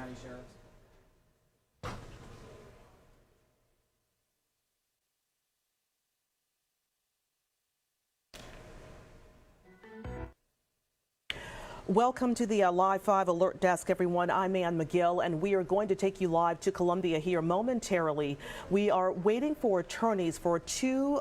County Sheriffs. Welcome to the Live 5 Alert Desk, everyone. I'm Ann McGill, and we are going to take you live to Columbia here momentarily. We are waiting for attorneys for two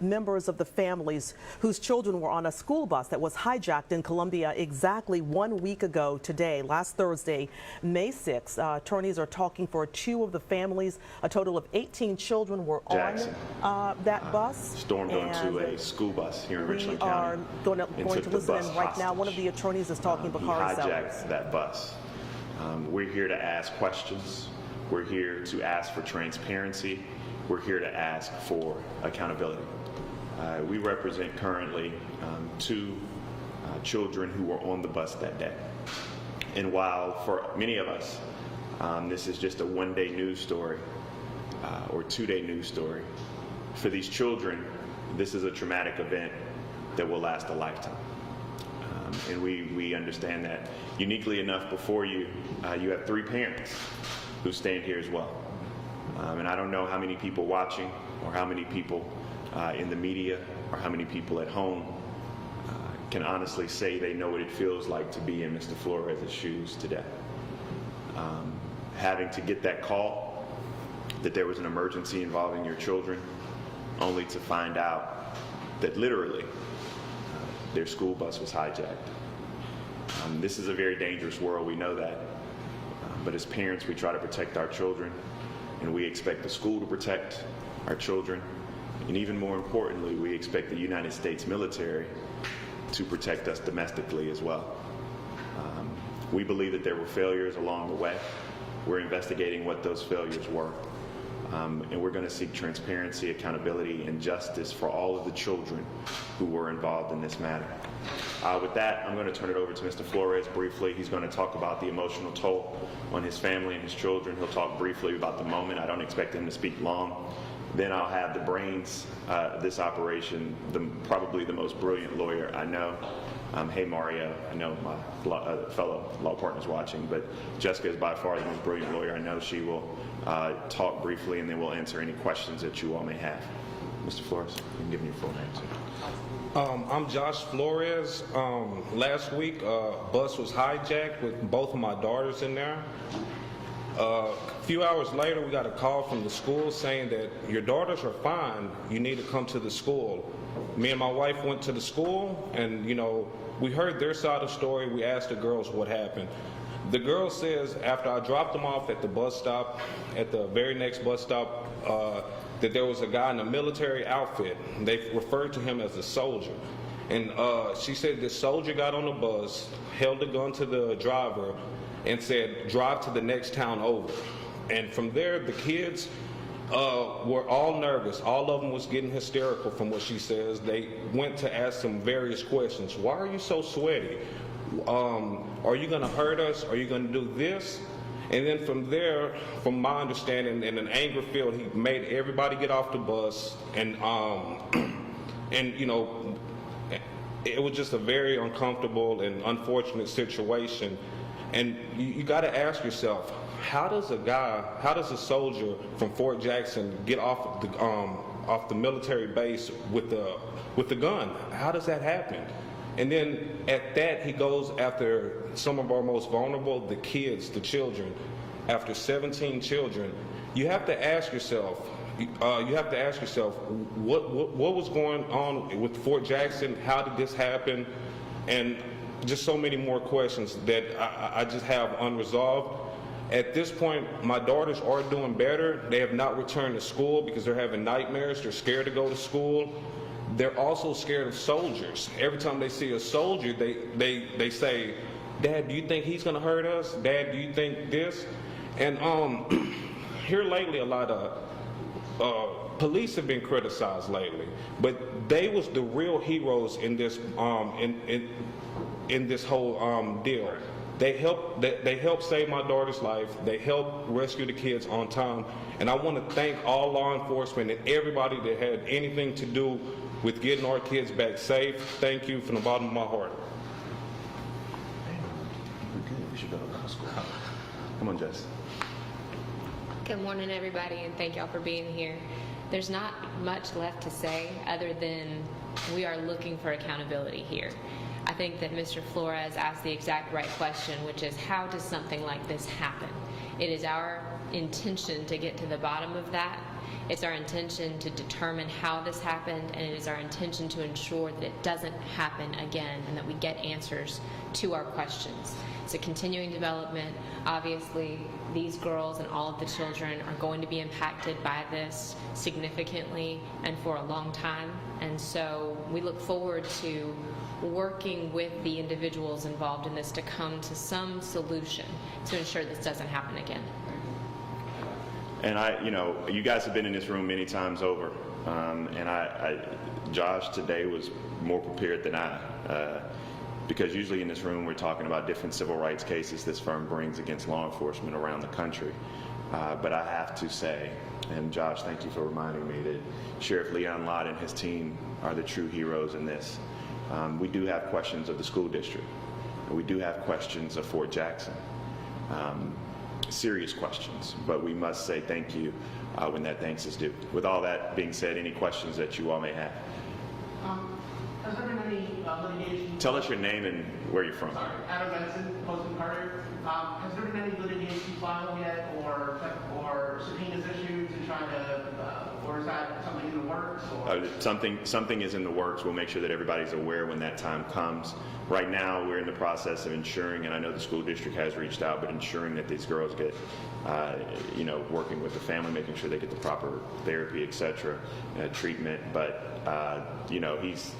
members of the families whose children were on a school bus that was hijacked in Columbia exactly 1 week ago today, last Thursday, May 6th. Attorneys are talking for two of the families. A total of 18 children were on that bus. Stormed onto a school bus here in Richland County. We are going to listen in right now. One of the attorneys is talking He hijacked that bus. We're here to ask questions. We're here to ask for transparency. We're here to ask for accountability. We represent currently two children who were on the bus that day. And while for many of us, this is just a one-day news story or two-day news story, for these children, this is a traumatic event that will last a lifetime. And we understand that. Uniquely enough, before you, you have three parents who stand here as well. And I don't know how many people watching or how many people in the media or how many people at home can honestly say they know what it feels like to be in Mr. Flores' shoes today. Having to get that call that there was an emergency involving your children, only to find out that literally their school bus was hijacked. This is a very dangerous world, we know that. But as parents, we try to protect our children, and we expect the school to protect our children. And even more importantly, we expect the United States military to protect us domestically as well. We believe that there were failures along the way. We're investigating what those failures were. And we're going to seek transparency, accountability, and justice for all of the children who were involved in this matter. With that, I'm going to turn it over to Mr. Flores briefly. He's going to talk about the emotional toll on his family and his children. He'll talk briefly about the moment. I don't expect him to speak long. Then I'll have the brains of this operation, probably the most brilliant lawyer I know. Hey, Mario, I know my fellow law partner's watching, but Jessica is by far the most brilliant lawyer I know. She will talk briefly, and then we'll answer any questions that you all may have. Mr. Flores, you can give me your full name, too. I'm Josh Flores. Last week, a bus was hijacked with both of my daughters in there. A few hours later, we got a call from the school saying that your daughters are fine. You need to come to the school. Me and my wife went to the school, and we heard their side of the story. We asked the girls what happened. The girl says after I dropped them off at the bus stop, at the very next bus stop, that there was a guy in a military outfit. They referred to him as a soldier. And she said this soldier got on the bus, held a gun to the driver, and said, drive to the next town over. And from there, the kids were all nervous. All of them was getting hysterical from what she says. They went to ask some various questions. Why are you so sweaty? Are you going to hurt us? Are you going to do this? And then from there, from my understanding, in an anger field, he made everybody get off the bus, and it was just a very uncomfortable and unfortunate situation. And you got to ask yourself, how does a soldier from Fort Jackson get off the military base with the gun? How does that happen? And then at that, he goes after some of our most vulnerable, the kids, the children. After 17 children, you have to ask yourself, what was going on with Fort Jackson? How did this happen? And just so many more questions that I just have unresolved. At this point, my daughters are doing better. They have not returned to school because they're having nightmares. They're scared to go to school. They're also scared of soldiers. Every time they see a soldier, they say, Dad, do you think he's going to hurt us? Dad, do you think this? And here lately, a lot of police have been criticized lately, but they was the real heroes in this in this whole deal. They helped save my daughter's life. They helped rescue the kids on time. And I want to thank all law enforcement and everybody that had anything to do with getting our kids back safe. Thank you from the bottom of my heart. We should go to law school. Come on, Jess. Good morning, everybody, and thank y'all for being here. There's not much left to say other than we are looking for accountability here. I think that Mr. Flores asked the exact right question, which is how does something like this happen? It is our intention to get to the bottom of that. It's our intention to determine how this happened, and it is our intention to ensure that it doesn't happen again and that we get answers to our questions. It's a continuing development. Obviously, these girls and all of the children are going to be impacted by this significantly and for a long time. And so we look forward to working with the individuals involved in this to come to some solution to ensure this doesn't happen again. And you guys have been in this room many times over, Josh today was more prepared than I, because usually in this room we're talking about different civil rights cases this firm brings against law enforcement around the country. But I have to say, and Josh, thank you for reminding me, that Sheriff Leon Lott and his team are the true heroes in this. We do have questions of the school district. We do have questions of Fort Jackson. Serious questions, but we must say thank you when that thanks is due. With all that being said, any questions that you all may have? Has there been any litigation? Tell us your name and where you're from. Sorry, Adam Benson, Postman Carter. Has there been any litigation filed yet, or subpoenas issued to try to, or is that something in the works? Or? Something is in the works. We'll make sure that everybody's aware when that time comes. Right now, we're in the process of ensuring, and I know the school district has reached out, but ensuring that these girls get, working with the family, making sure they get the proper therapy, etc., treatment. But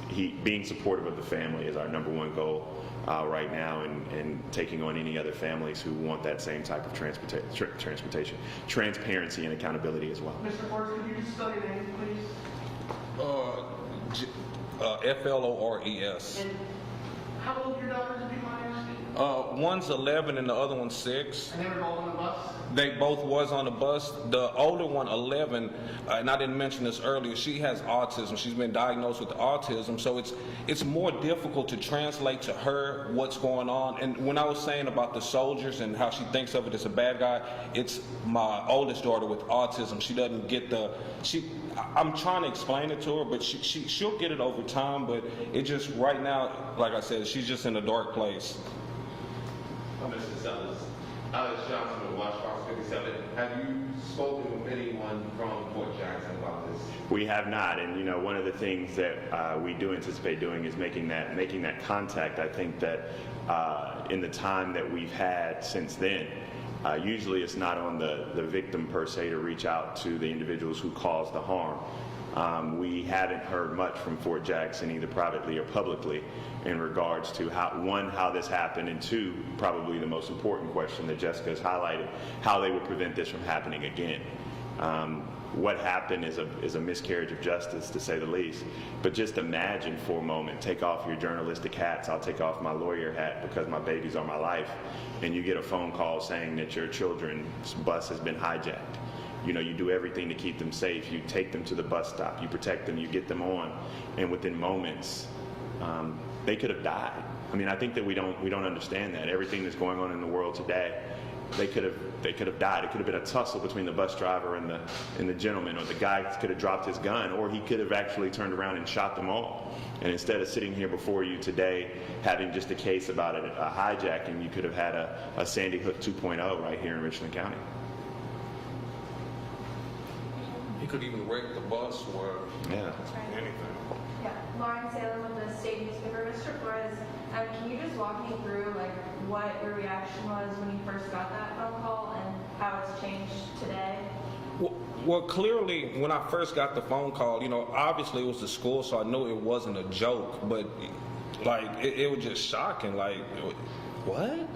he being supportive of the family is our #1 goal right now, and taking on any other families who want that same type of transportation, transparency, and accountability as well. Mr. Forrest, could you just spell your name, please? Flores. And how old are your daughters, if you mind asking? One's 11 and the other one's 6. And they were both on the bus? They both was on the bus. The older one, 11, and I didn't mention this earlier, she has autism. She's been diagnosed with autism, so it's more difficult to translate to her what's going on. And when I was saying about the soldiers and how she thinks of it as a bad guy, it's my oldest daughter with autism. She doesn't get I'm trying to explain it to her, but she'll get it over time, but it just, right now, like I said, she's just in a dark place. Mr. Sellers, Alex Johnson with Watch Fox 57. Have you spoken with anyone from Fort Jackson about this? We have not, and one of the things that we do anticipate doing is making that contact. I think that in the time that we've had since then, usually it's not on the victim per se to reach out to the individuals who caused the harm. We haven't heard much from Fort Jackson, either privately or publicly, in regards to how this happened, and two, probably the most important question that Jessica's highlighted, how they would prevent this from happening again. What happened is a miscarriage of justice, to say the least. But just imagine for a moment, take off your journalistic hats, I'll take off my lawyer hat because my babies are my life, and you get a phone call saying that your children's bus has been hijacked. You do everything to keep them safe. You take them to the bus stop, you protect them, you get them on, and within moments, they could have died. I mean, I think that we don't understand that. Everything that's going on in the world today, they could have died. It could have been a tussle between the bus driver and the gentleman, or the guy could have dropped his gun, or he could have actually turned around and shot them all. And instead of sitting here before you today having just a case about a hijacking, you could have had a Sandy Hook 2.0 right here in Richland County. He could even wreck the bus or anything. Yeah, Lauren Salem with the State Newspaper. Mr. Flores, can you just walk me through what your reaction was when you first got that phone call and how it's changed today? Well, clearly, when I first got the phone call, obviously it was the school, so I knew it wasn't a joke, but it was just shocking. What?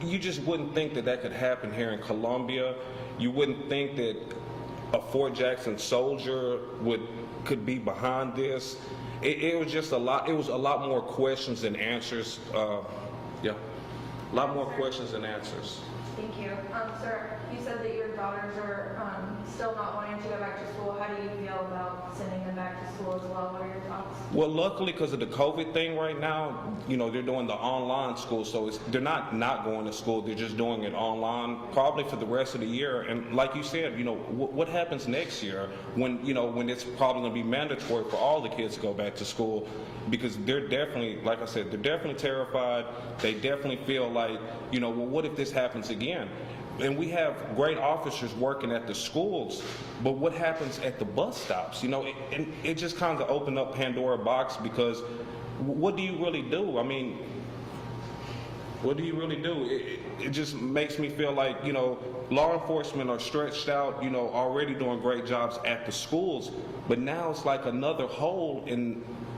You just wouldn't think that could happen here in Columbia. You wouldn't think that a Fort Jackson soldier could be behind this. It was just a lot. It was a lot more questions than answers. A lot more questions than answers. Thank you. Sir, you said that your daughters are still not wanting to go back to school. How do you feel about sending them back to school as well? What are your thoughts? Well, luckily, because of the COVID thing right now, you know, they're doing the online school, so they're not going to school. They're just doing it online, probably for the rest of the year. And like you said, you know, what happens next year when it's probably going to be mandatory for all the kids to go back to school? Because they're definitely, like I said, they're definitely terrified. They definitely feel like, you know, well, what if this happens again? And we have great officers working at the schools, but what happens at the bus stops? You know, it just kind of opened up Pandora box, because what do you really do? I mean, what do you really do? It just makes me feel like, you know, law enforcement are stretched out, you know, already doing great jobs at the schools, but now it's like another hole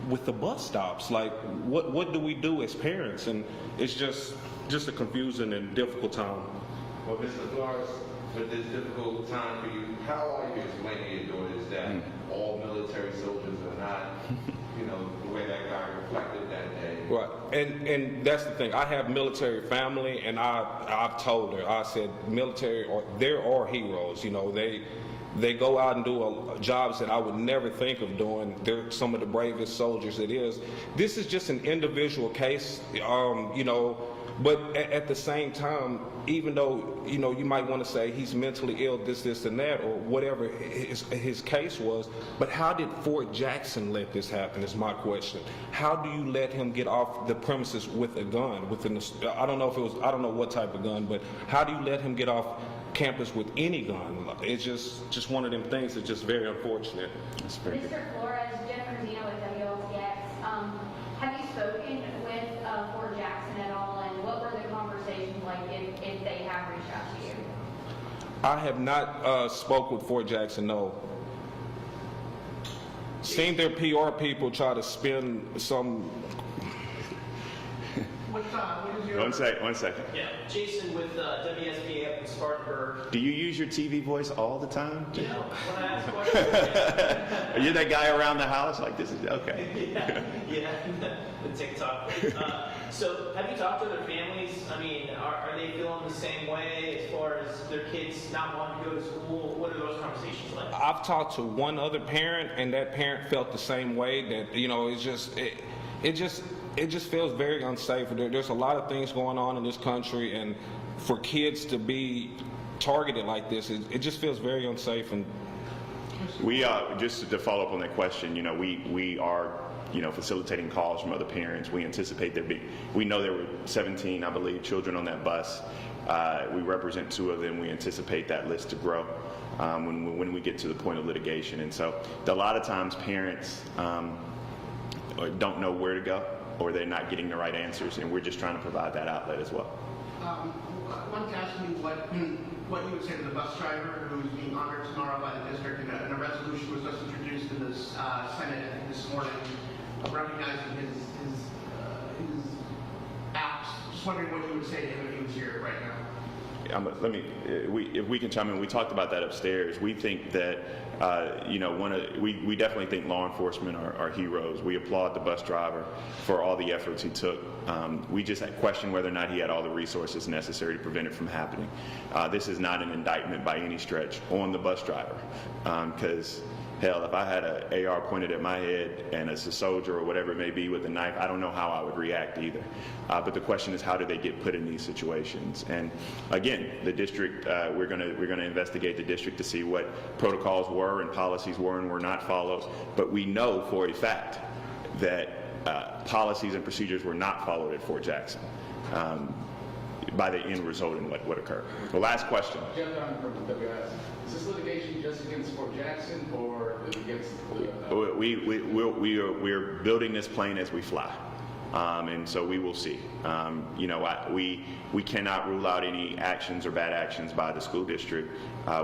with the bus stops. Like, what do we do as parents? And it's just a confusing and difficult time. Well, Mr. Flores, with this difficult time for you, how are you explaining to your daughters that all military soldiers are not, you know, the way that guy reflected that day? Right, and that's the thing. I have military family, and I've told her, I said, military, there are heroes. You know, they go out and do jobs that I would never think of doing. They're some of the bravest soldiers it is. This is just an individual case, you know. But at the same time, even though, you know, you might want to say he's mentally ill, this, and that, or whatever his case was, but how did Fort Jackson let this happen is my question. How do you let him get off the premises with a gun? I don't know what type of gun, but how do you let him get off campus with any gun? It's just one of them things that's just very unfortunate. Mr. Flores, Jennifer Zeno with WLTX. Have you spoken with Fort Jackson at all, and what were the conversations like if they have reached out to you? I have not spoke with Fort Jackson, no. Seen their PR people try to spin some... What is your... One second. Yeah, Jason with WSPA up in Spartanburg. Do you use your TV voice all the time? You know, when I ask questions, Are you that guy around the house? Like, this is okay. yeah, the TikTok. So, have you talked to their families? I mean, are they feeling the same way as far as their kids not wanting to go to school? What are those conversations like? I've talked to one other parent, and that parent felt the same way. That, you know, it just feels very unsafe. There's a lot of things going on in this country, and for kids to be targeted like this, it just feels very unsafe. And We just to follow up on that question, you know, we are, you know, facilitating calls from other parents. We anticipate we know there were 17, I believe, children on that bus. We represent 2 of them. We anticipate that list to grow when we get to the point of litigation. And so a lot of times parents don't know where to go, or they're not getting the right answers, and we're just trying to provide that outlet as well. I wanted to ask you what you would say to the bus driver who's being honored tomorrow by the district, and a resolution was just introduced in this Senate, I think, this morning, recognizing his acts. Just wondering what you would say to him if he was here right now. If we can chime in, we talked about that upstairs. We think that, you know, we definitely think law enforcement are heroes. We applaud the bus driver for all the efforts he took. We just question whether or not he had all the resources necessary to prevent it from happening. This is not an indictment by any stretch on the bus driver, because hell, if I had an AR pointed at my head and it's a soldier or whatever it may be with a knife, I don't know how I would react either. But the question is, how do they get put in these situations? And again, the district, we're going to investigate the district to see what protocols were and policies were and were not followed. But we know for a fact that policies and procedures were not followed at Fort Jackson by the end result in what occurred. The last question. Jeff Dunn from WS. Is this litigation just against Fort Jackson or against the... We're building this plane as we fly. And so we will see. You know, we cannot rule out any actions or bad actions by the school district.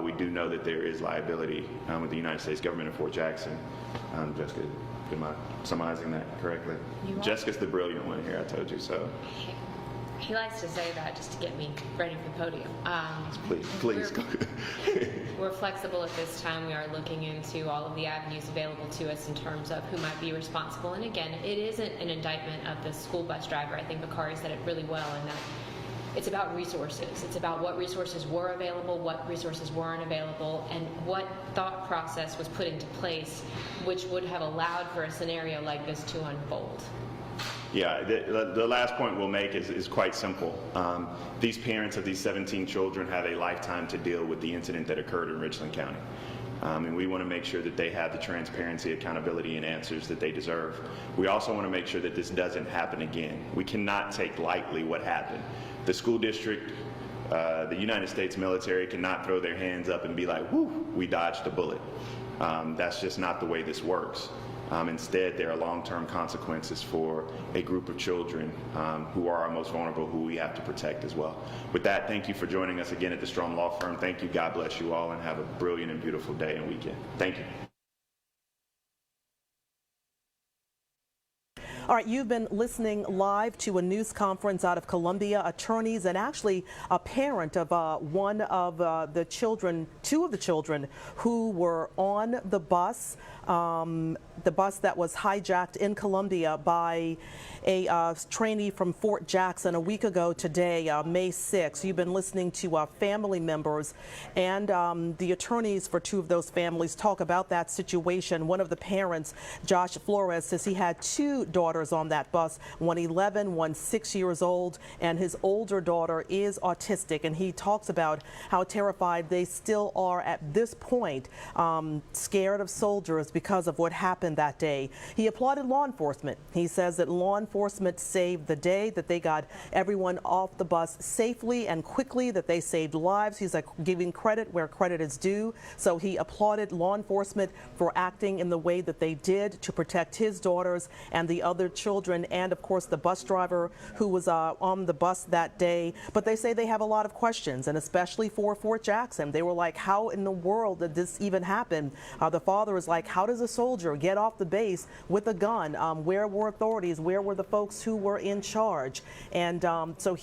We do know that there is liability with the United States government at Fort Jackson. Jessica, am I summarizing that correctly? You are. Jessica's the brilliant one here, I told you so. He likes to say that just to get me ready for the podium. Please. We're flexible at this time. We are looking into all of the avenues available to us in terms of who might be responsible. And again, it isn't an indictment of the school bus driver. I think Bakari said it really well in that It's about resources. It's about what resources were available, what resources weren't available, and what thought process was put into place which would have allowed for a scenario like this to unfold. Yeah, the last point we'll make is quite simple. These parents of these 17 children have a lifetime to deal with the incident that occurred in Richland County. And we want to make sure that they have the transparency, accountability, and answers that they deserve. We also want to make sure that this doesn't happen again. We cannot take lightly what happened. The school district, the United States military cannot throw their hands up and be like, whoo, we dodged a bullet. That's just not the way this works. Instead, there are long-term consequences for a group of children who are our most vulnerable, who we have to protect as well. With that, thank you for joining us again at the Strong Law Firm. Thank you. God bless you all, and have a brilliant and beautiful day and weekend. Thank you. All right, you've been listening live to a news conference out of Columbia. Attorneys and actually a parent of one of the children, two of the children who were on the bus that was hijacked in Columbia by a trainee from Fort Jackson a week ago today, May 6th. You've been listening to family members and the attorneys for two of those families talk about that situation. One of the parents, Josh Flores, says he had two daughters on that bus, one 11, one 6 years old, and his older daughter is autistic, and he talks about how terrified they still are at this point, scared of soldiers because of what happened that day. He applauded law enforcement. He says that law enforcement saved the day, that they got everyone off the bus safely and quickly, that they saved lives. He's like giving credit where credit is due. So he applauded law enforcement for acting in the way that they did to protect his daughters and the other children, and of course the bus driver who was on the bus that day. But they say they have a lot of questions, and especially for Fort Jackson. They were like, how in the world did this even happen? The father is like, how does a soldier get off the base with a gun? Where were authorities? Where were the folks who were in charge? And so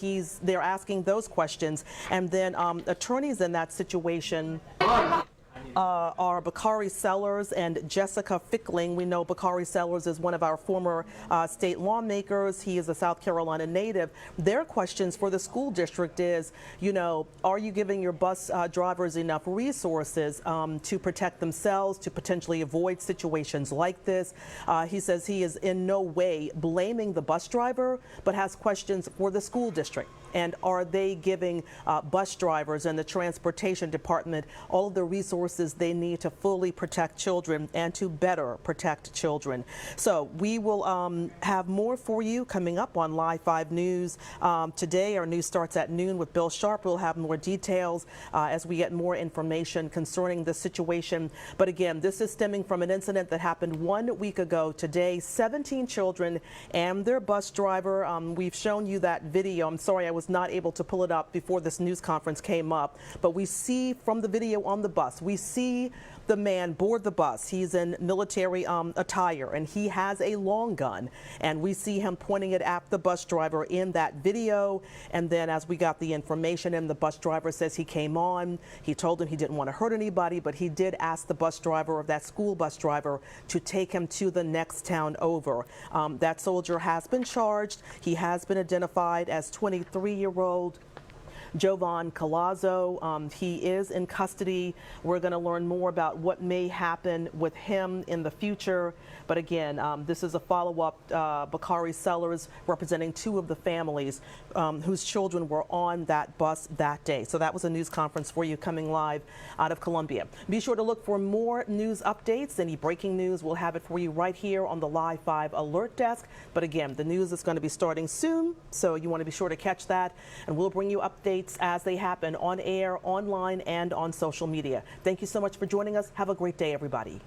they're asking those questions. And then attorneys in that situation are Bakari Sellers and Jessica Fickling. We know Bakari Sellers is one of our former state lawmakers. He is a South Carolina native. Their questions for the school district is, you know, are you giving your bus drivers enough resources to protect themselves, to potentially avoid situations like this? He says he is in no way blaming the bus driver, but has questions for the school district. And are they giving bus drivers and the transportation department all of the resources they need to fully protect children and to better protect children? So we will have more for you coming up on Live 5 News. Today our news starts at noon with Bill Sharp. We'll have more details as we get more information concerning the situation. But again, this is stemming from an incident that happened 1 week ago today. 17 children and their bus driver. We've shown you that video. I'm sorry I was not able to pull it up before this news conference came up, but we see from the video on the bus, we see the man board the bus. He's in military attire and he has a long gun, and we see him pointing it at the bus driver in that video. And then as we got the information, and the bus driver says he came on, he told him he didn't want to hurt anybody, but he did ask the bus driver, or that school bus driver, to take him to the next town over. That soldier has been charged. He has been identified as 23-year-old Jovan Colazo. He is in custody. We're going to learn more about what may happen with him in the future. But again, this is a follow-up. Bakari Sellers representing two of the families whose children were on that bus that day. So that was a news conference for you coming live out of Columbia. Be sure to look for more news updates. Any breaking news, we'll have it for you right here on the Live 5 Alert Desk. But again, the news is going to be starting soon, so you want to be sure to catch that. And we'll bring you updates as they happen on air, online, and on social media. Thank you so much for joining us. Have a great day, everybody.